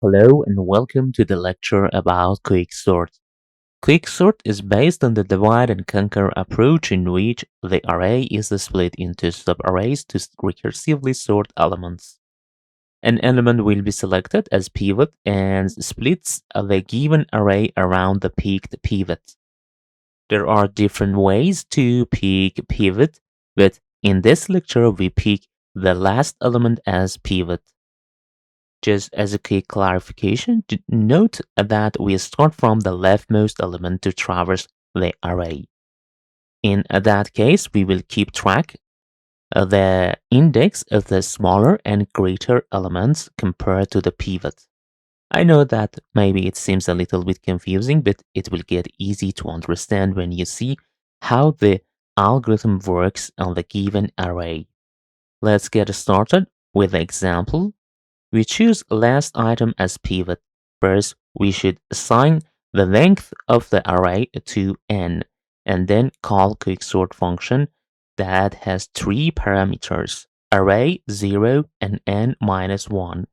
Hello and welcome to the lecture about quicksort. Quicksort is based on the divide and conquer approach in which the array is split into subarrays to recursively sort elements. An element will be selected as pivot and splits the given array around the picked pivot. There are different ways to pick pivot, but in this lecture we pick the last element as pivot. Just as a quick clarification, note that we start from the leftmost element to traverse the array. In that case, we will keep track of the index of the smaller and greater elements compared to the pivot. I know that maybe it seems a little bit confusing, but it will get easy to understand when you see how the algorithm works on the given array. Let's get started with the example. We choose last item as pivot. First, we should assign the length of the array to n, and then call quicksort function that has three parameters, array 0 and n minus 1.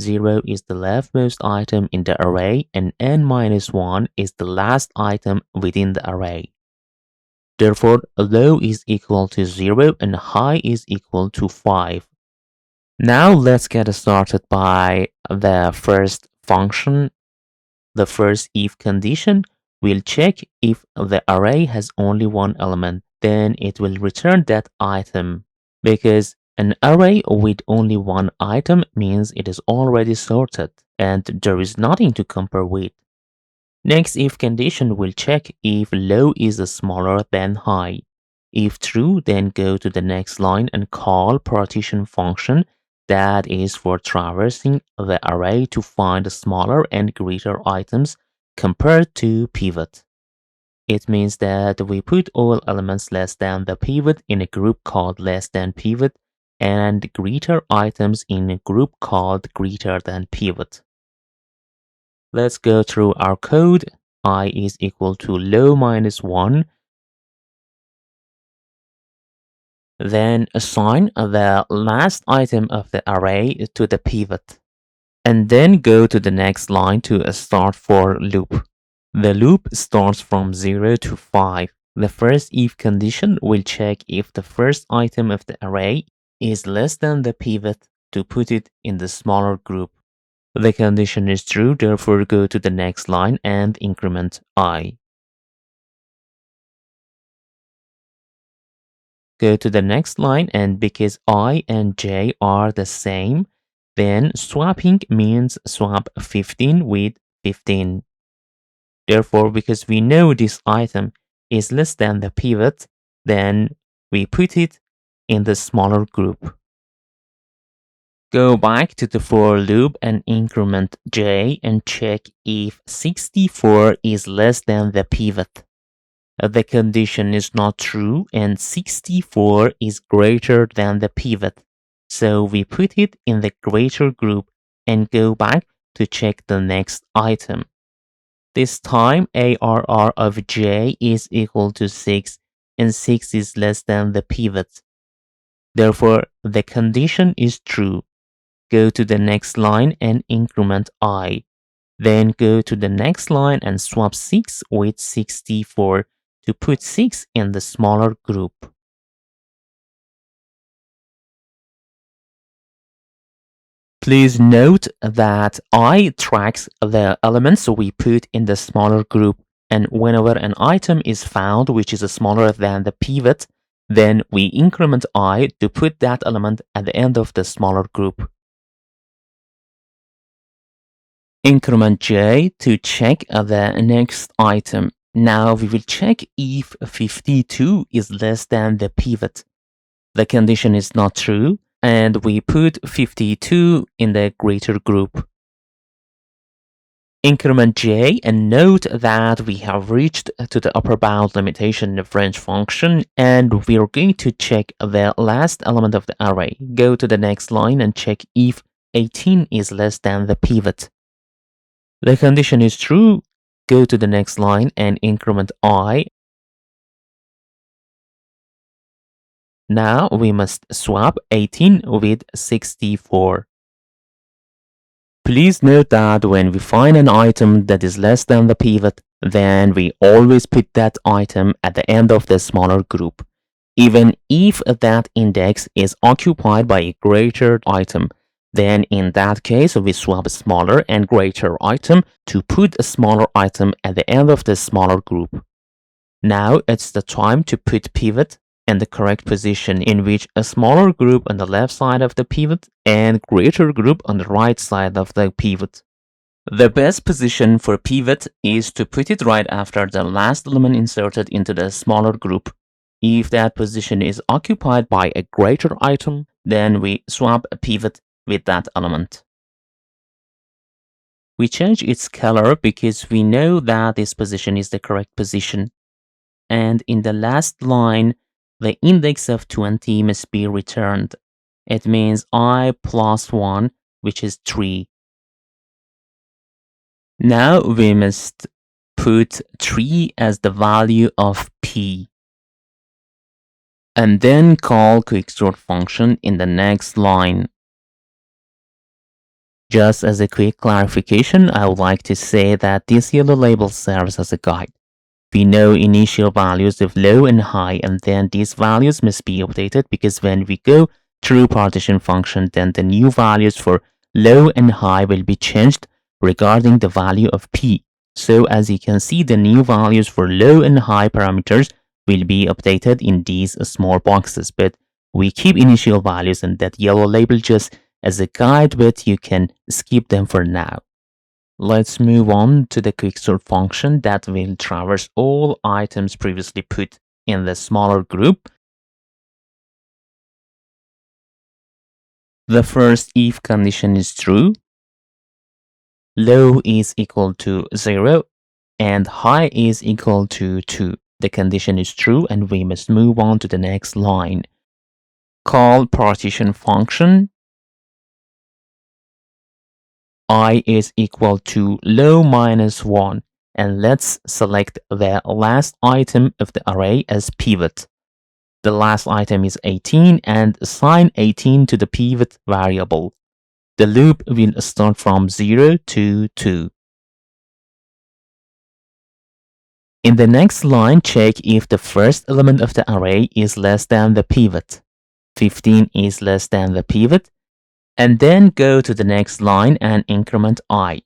0 is the leftmost item in the array and n minus 1 is the last item within the array. Therefore, low is equal to 0 and high is equal to 5. Now let's get started by the first function. The first if condition will check if the array has only one element, then it will return that item, because an array with only one item means it is already sorted and there is nothing to compare with. Next if condition will check if low is smaller than high. If true, then go to the next line and call partition function that is for traversing the array to find smaller and greater items compared to pivot. It means that we put all elements less than the pivot in a group called less than pivot and greater items in a group called greater than pivot. Let's go through our code. I is equal to low minus 1. Then assign the last item of the array to the pivot. And then go to the next line to a start for loop. The loop starts from 0 to 5. The first if condition will check if the first item of the array is less than the pivot to put it in the smaller group. The condition is true, therefore go to the next line and increment I. Go to the next line, and because I and j are the same, then swapping means swap 15 with 15. Therefore, because we know this item is less than the pivot, then we put it in the smaller group. Go back to the for loop and increment j and check if 64 is less than the pivot. The condition is not true and 64 is greater than the pivot. So we put it in the greater group and go back to check the next item. This time ARR of j is equal to 6 and 6 is less than the pivot. Therefore, the condition is true. Go to the next line and increment I. Then go to the next line and swap 6 with 64 to put 6 in the smaller group. Please note that I tracks the elements we put in the smaller group, and whenever an item is found which is smaller than the pivot, then we increment I to put that element at the end of the smaller group. Increment j to check the next item. Now we will check if 52 is less than the pivot. The condition is not true, and we put 52 in the greater group. Increment j and note that we have reached to the upper bound limitation of range function, and we are going to check the last element of the array. Go to the next line and check if 18 is less than the pivot. The condition is true. Go to the next line and increment I. Now we must swap 18 with 64. Please note that when we find an item that is less than the pivot, then we always put that item at the end of the smaller group, even if that index is occupied by a greater item. Then in that case, we swap a smaller and greater item to put a smaller item at the end of the smaller group. Now it's the time to put pivot in the correct position, in which a smaller group on the left side of the pivot and greater group on the right side of the pivot. The best position for pivot is to put it right after the last element inserted into the smaller group. If that position is occupied by a greater item, then we swap a pivot with that element. We change its color because we know that this position is the correct position. And in the last line, the index of 20 must be returned. It means I plus 1, which is 3. Now we must put 3 as the value of p, and then call quicksort function in the next line. Just as a quick clarification, I would like to say that this yellow label serves as a guide. We know initial values of low and high, and then these values must be updated, because when we go through partition function, then the new values for low and high will be changed regarding the value of p. So as you can see, the new values for low and high parameters will be updated in these small boxes, but we keep initial values and that yellow label just as a guide, but you can skip them for now. Let's move on to the quicksort function that will traverse all items previously put in the smaller group. The first if condition is true, low is equal to 0, and high is equal to 2. The condition is true, and we must move on to the next line. Call partition function. I is equal to low minus 1, and let's select the last item of the array as pivot. The last item is 18, and assign 18 to the pivot variable. The loop will start from 0 to 2. In the next line, check if the first element of the array is less than the pivot. 15 is less than the pivot, and then go to the next line and increment I.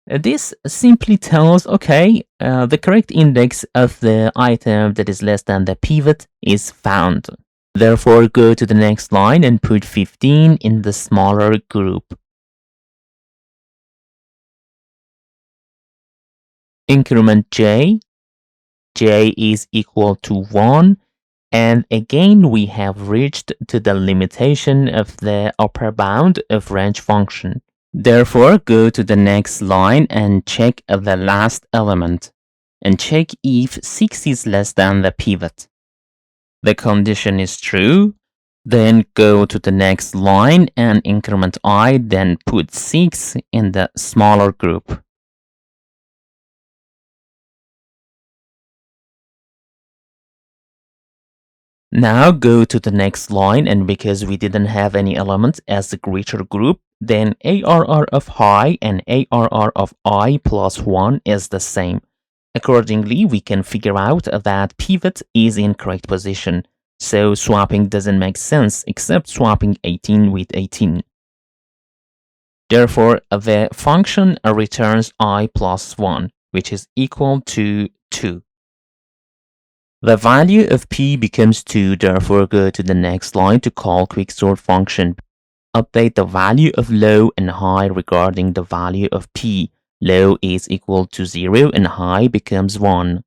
This simply tells, okay, the correct index of the item that is less than the pivot is found. Therefore, go to the next line and put 15 in the smaller group. Increment j. J is equal to 1. And again, we have reached to the limitation of the upper bound of range function. Therefore, go to the next line and check the last element, and check if 6 is less than the pivot. The condition is true. Then go to the next line and increment I, then put 6 in the smaller group. Now go to the next line, and because we didn't have any element as the greater group, then ARR of high and ARR of I plus 1 is the same. Accordingly, we can figure out that pivot is in correct position, so swapping doesn't make sense except swapping 18 with 18. Therefore, the function returns I plus 1, which is equal to 2. The value of p becomes 2, therefore go to the next line to call quicksort function. Update the value of low and high regarding the value of p. Low is equal to 0 and high becomes 1.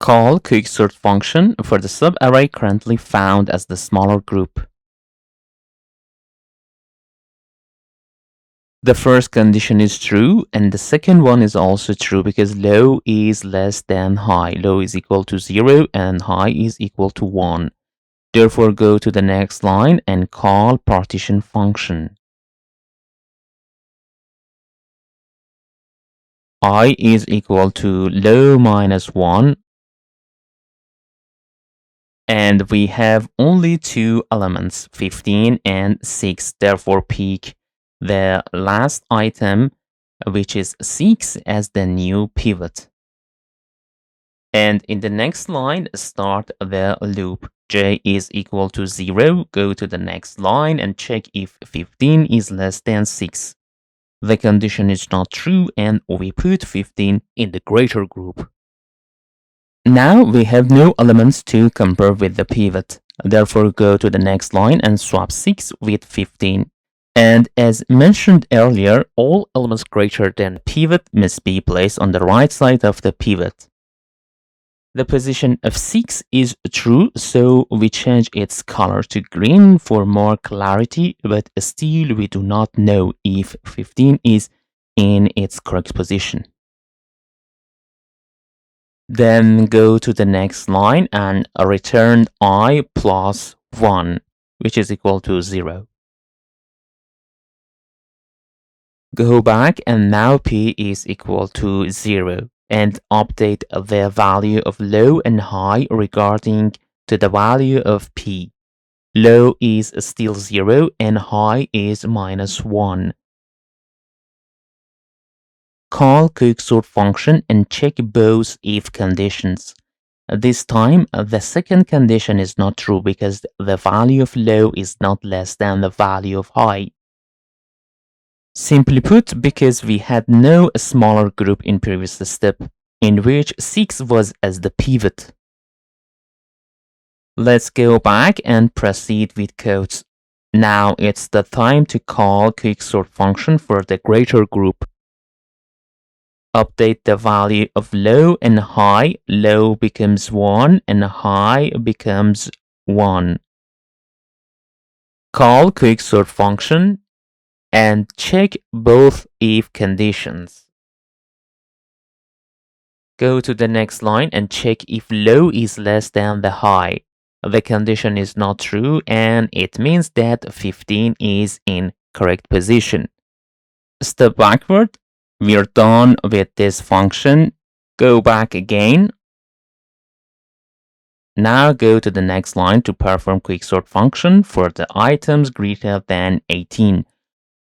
Call quicksort function for the subarray currently found as the smaller group. The first condition is true, and the second one is also true because low is less than high. Low is equal to 0 and high is equal to 1. Therefore, go to the next line and call partition function. I is equal to low minus 1, and we have only two elements, 15 and 6. Therefore, pick the last item, which is 6, as the new pivot. And in the next line, start the loop. J is equal to 0. Go to the next line and check if 15 is less than 6. The condition is not true, and we put 15 in the greater group. Now we have no elements to compare with the pivot. Therefore, go to the next line and swap 6 with 15. And as mentioned earlier, all elements greater than pivot must be placed on the right side of the pivot. The position of 6 is true, so we change its color to green for more clarity, but still we do not know if 15 is in its correct position. Then go to the next line and return I plus 1, which is equal to 0. Go back and now P is equal to 0 and update the value of low and high regarding to the value of P. Low is still 0 and high is minus 1. Call quicksort function and check both if conditions. This time, the second condition is not true because the value of low is not less than the value of high. Simply put, because we had no smaller group in previous step, in which 6 was as the pivot. Let's go back and proceed with codes. Now it's the time to call quicksort function for the greater group. Update the value of low and high. Low becomes 1 and high becomes 1. Call quicksort function and check both if conditions. Go to the next line and check if low is less than the high. The condition is not true, and it means that 15 is in correct position. Step backward. We're done with this function. Go back again. Now go to the next line to perform quicksort function for the items greater than 18.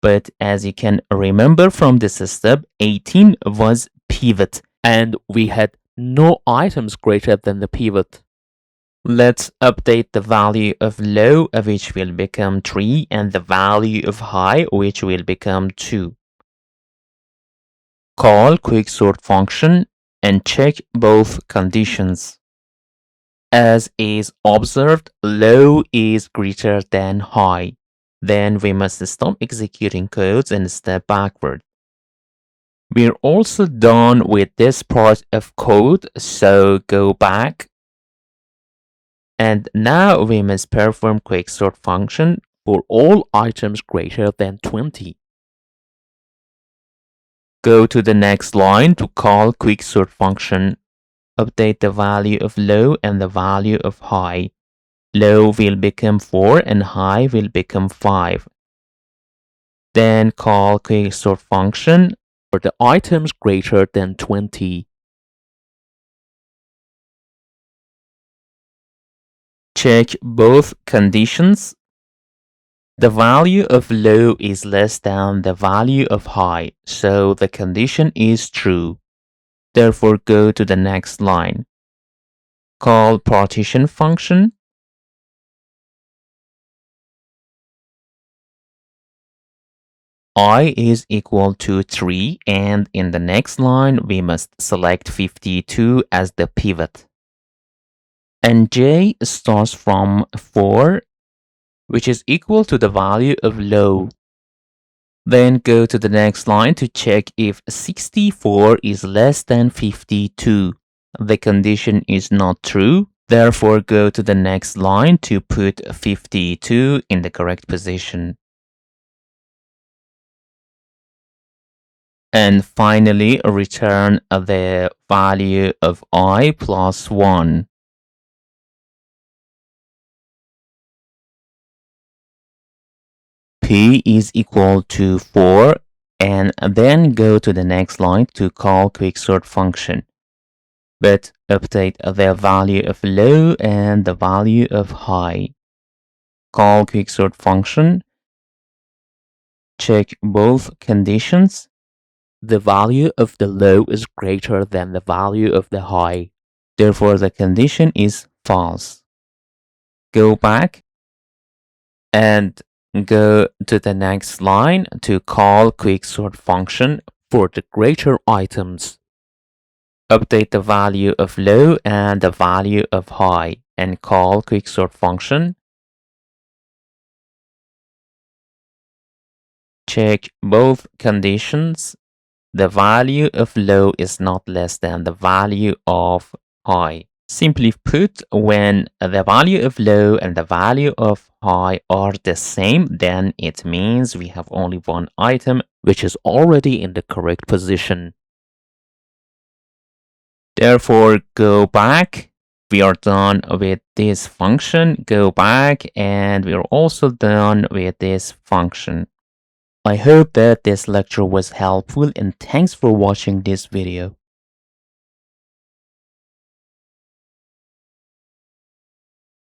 But as you can remember from this step, 18 was pivot, and we had no items greater than the pivot. Let's update the value of low, which will become 3, and the value of high, which will become 2. Call quicksort function and check both conditions. As is observed, low is greater than high. Then we must stop executing codes and step backward. We're also done with this part of code, so go back. And now we must perform quicksort function for all items greater than 20. Go to the next line to call quicksort function. Update the value of low and the value of high. Low will become 4 and high will become 5. Then call quicksort function for the items greater than 20. Check both conditions. The value of low is less than the value of high, so the condition is true. Therefore, go to the next line. Call partition function. I is equal to 3, and in the next line, we must select 52 as the pivot. And J starts from 4, which is equal to the value of low. Then go to the next line to check if 64 is less than 52. The condition is not true. Therefore, go to the next line to put 52 in the correct position. And finally, return the value of I plus 1. P is equal to 4, and then go to the next line to call quicksort function. But update the value of low and the value of high. Call quicksort function Check both conditions. The value of the low is greater than the value of the high. Therefore, the condition is false. Go back and go to the next line to call quicksort function for the greater items. Update the value of low and the value of high and call quicksort function. Check both conditions. The value of low is not less than the value of high. Simply put, when the value of low and the value of high are the same, then it means we have only one item which is already in the correct position. Therefore, go back. We are done with this function. Go back, and we are also done with this function. I hope that this lecture was helpful, and thanks for watching this video.